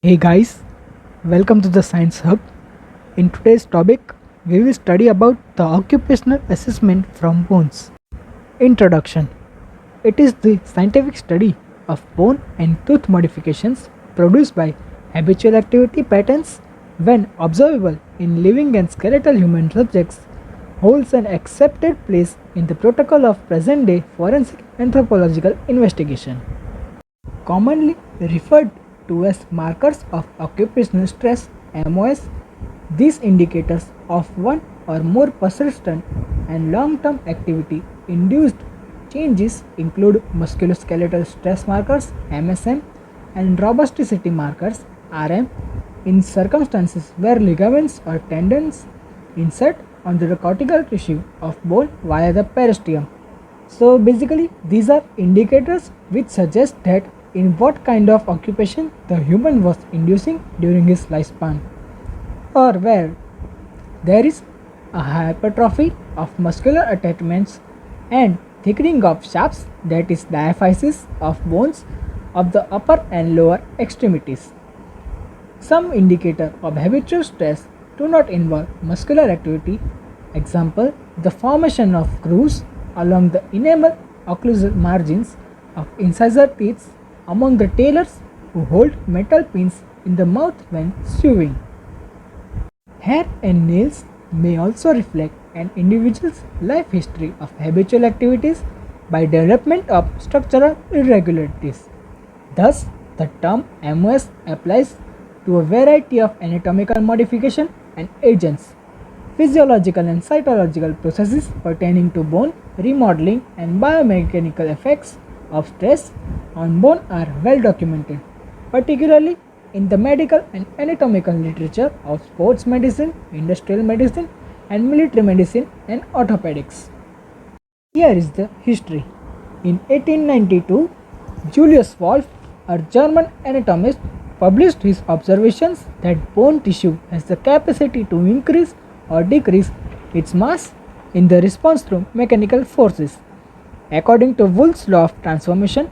Hey guys, welcome to the Science Hub. In today's topic, we will study about the occupational assessment from bones. Introduction. It is the scientific study of bone and tooth modifications produced by habitual activity patterns when observable in living and skeletal human subjects holds an accepted place in the protocol of present-day forensic anthropological investigation. Commonly referred to as markers of occupational stress (MOS), these indicators of one or more persistent and long-term activity-induced changes include musculoskeletal stress markers (MSM) and robusticity markers (RM) in circumstances where ligaments or tendons insert onto the cortical tissue of bone via the periosteum. So basically these are indicators which suggest that in what kind of occupation the human was inducing during his lifespan, or where there is a hypertrophy of muscular attachments and thickening of shafts, that is diaphysis of bones of the upper and lower extremities. Some indicator of habitual stress do not involve muscular activity. Example, the formation of grooves along the enamel occlusal margins of incisor teeth among the tailors who hold metal pins in the mouth when sewing. Hair and nails may also reflect an individual's life history of habitual activities by development of structural irregularities. Thus, the term MOS applies to a variety of anatomical modification and agents. Physiological and cytological processes pertaining to bone remodeling and biomechanical effects of stress on bone are well documented, particularly in the medical and anatomical literature of sports medicine, industrial medicine, and military medicine and orthopedics. Here is the history. In 1892, Julius Wolff, a German anatomist, published his observations that bone tissue has the capacity to increase or decrease its mass in the response to mechanical forces. According to Wolff's law of transformation,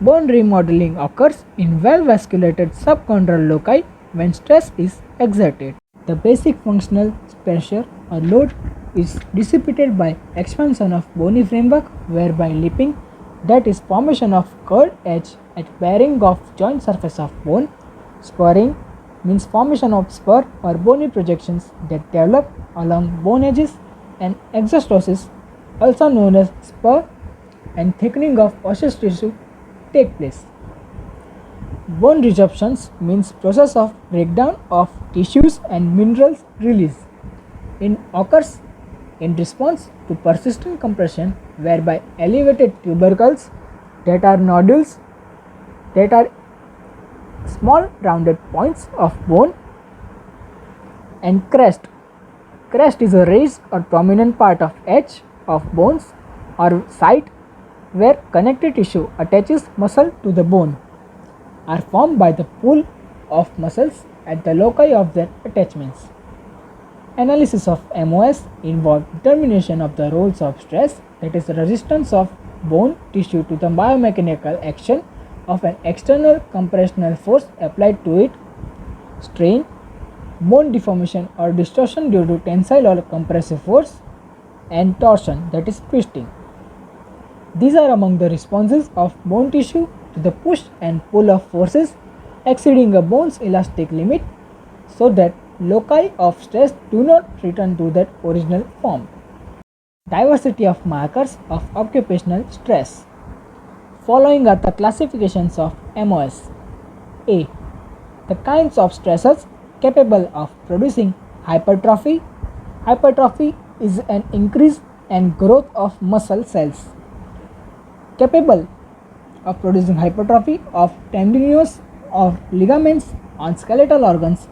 bone remodeling occurs in well-vasculated subchondral loci when stress is exerted. The basic functional pressure or load is dissipated by expansion of bony framework, whereby lipping, that is formation of curved edge at bearing of joint surface of bone. Spurring means formation of spur or bony projections that develop along bone edges, and exostosis, also known as spur and thickening of osseous tissue, take place. Bone resorptions means process of breakdown of tissues and minerals release. It occurs in response to persistent compression, whereby elevated tubercles, that are nodules, that are small rounded points of bone, and crest. Crest is a raised or prominent part of edge of bones or site where connective tissue attaches muscle to the bone, are formed by the pull of muscles at the loci of their attachments. Analysis of MOS involves determination of the roles of stress, that is resistance of bone tissue to the biomechanical action of an external compressional force applied to it, strain, bone deformation or distortion due to tensile or compressive force, and torsion, that is twisting. These are among the responses of bone tissue to the push and pull of forces exceeding a bone's elastic limit, so that loci of stress do not return to their original form. Diversity of markers of occupational stress. Following are the classifications of MOS. A. The kinds of stressors capable of producing hypertrophy. Hypertrophy is an increase and growth of muscle cells. Capable of producing hypertrophy of tendinous or ligaments on skeletal organs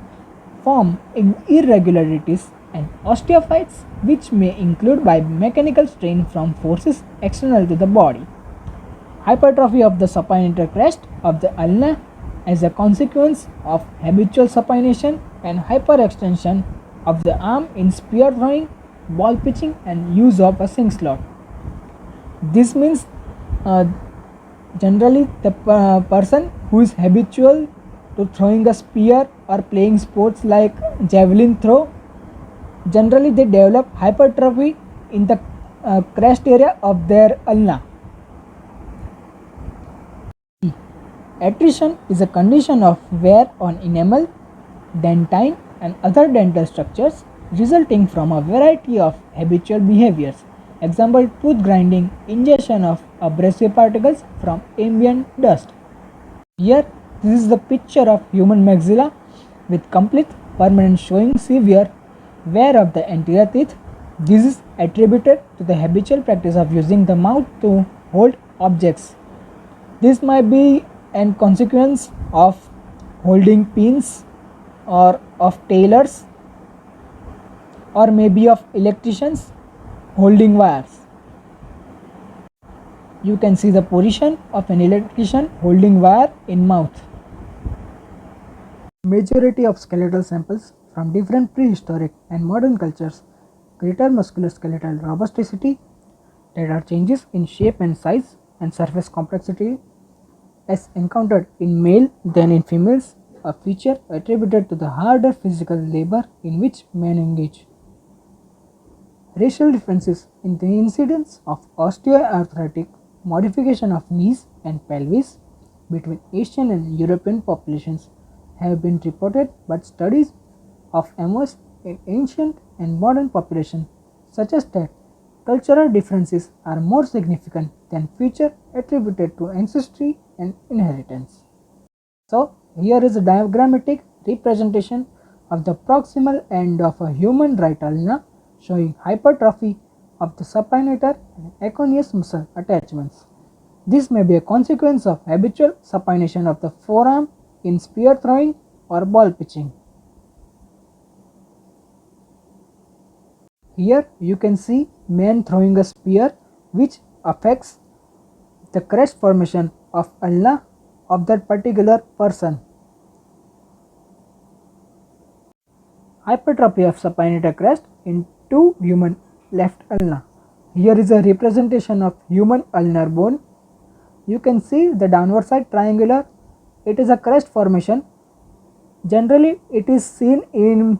form irregularities and osteophytes, which may include by mechanical strain from forces external to the body. Hypertrophy of the supinator crest of the ulna as a consequence of habitual supination, and hyperextension of the arm in spear throwing, ball pitching, and use of a sling slot. This means generally the person who is habitual to throwing a spear or playing sports like javelin throw. Generally, they develop hypertrophy in the crest area of their ulna. Attrition is a condition of wear on enamel, dentine, and other dental structures resulting from a variety of habitual behaviors. Example, tooth grinding, ingestion of abrasive particles from ambient dust. Here, this is the picture of human maxilla with complete permanent showing severe wear of the anterior teeth. This is attributed to the habitual practice of using the mouth to hold objects. This might be a consequence of holding pins or of tailors or maybe of electricians holding wires. You can see the position of an electrician holding wire in mouth. Majority of skeletal samples from different prehistoric and modern cultures greater musculoskeletal robusticity. There are changes in shape and size and surface complexity as encountered in male than in females, a feature attributed to the harder physical labor in which men engage. Racial differences in the incidence of osteoarthritic modification of knees and pelvis between Asian and European populations have been reported, but studies of emerged in ancient and modern populations suggest that cultural differences are more significant than feature attributed to ancestry and inheritance. So, here is a diagrammatic representation of the proximal end of a human right ulna showing hypertrophy of the supinator and aconius muscle attachments. This may be a consequence of habitual supination of the forearm in spear throwing or ball pitching. Here you can see man throwing a spear which affects the crest formation of ulna of that particular person. Hypertrophy of supinator crest in two human left ulna. Here is a representation of human ulnar bone. You can see the downward side triangular. It is a crest formation. Generally, it is seen in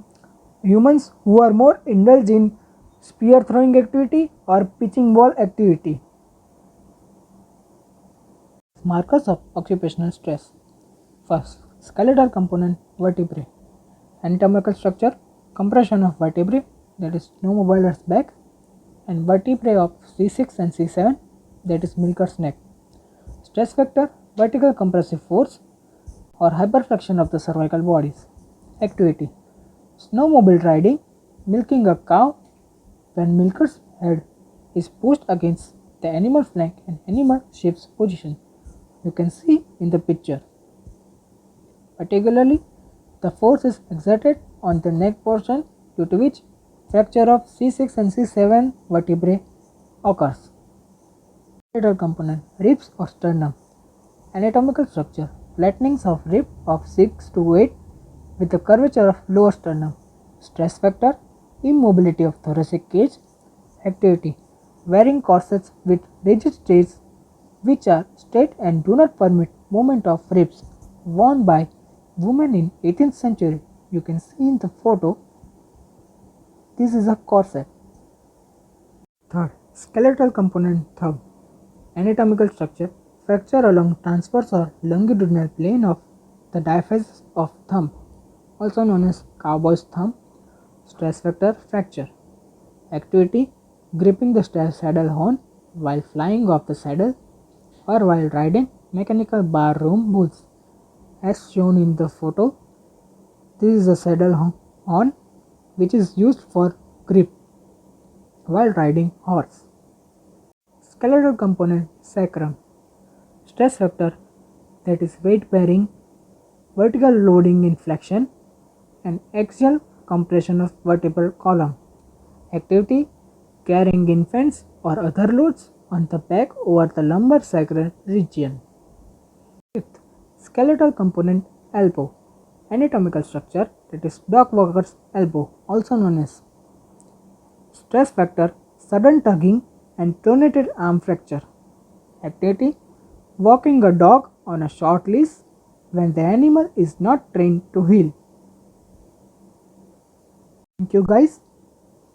humans who are more indulged in spear throwing activity or pitching ball activity. Markers of occupational stress. First, skeletal component vertebrae. Anatomical structure, compression of vertebrae, that is no mobile earth back, and vertebrae of C6 and C7, that is Milker's neck. Stress factor, vertical compressive force or hyperflexion of the cervical bodies. Activity, snowmobile riding, milking a cow when milker's head is pushed against the animal flank and animal shifts position. You can see in the picture. Particularly, the force is exerted on the neck portion due to which fracture of C6 and C7 vertebrae occurs. Skeletal component, ribs or sternum. Anatomical structure, flattenings of rib of 6 to 8 with the curvature of lower sternum. Stress factor, immobility of thoracic cage. Activity, wearing corsets with rigid stays which are straight and do not permit movement of ribs, worn by women in 18th century. You can see in the photo, this is a corset. Third, skeletal component thumb. Anatomical structure, fracture along transverse or longitudinal plane of the diaphysis of thumb, also known as cowboy's thumb. Stress factor, fracture. Activity, gripping the saddle horn while flying off the saddle or while riding mechanical bar room bulls. As shown in the photo, this is a saddle horn which is used for grip while riding horse. Skeletal component sacrum. Stress factor, that is weight bearing, vertical loading in flexion and axial compression of vertebral column. Activity, carrying infants or other loads on the back over the lumbar sacral region. Fifth, skeletal component elbow. Anatomical structure, that is dog walker's elbow, also known as. Stress factor, sudden tugging and pronated arm fracture. Activity, walking a dog on a short leash when the animal is not trained to heal. Thank you guys.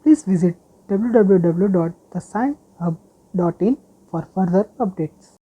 Please visit www.thesciencehub.in for further updates.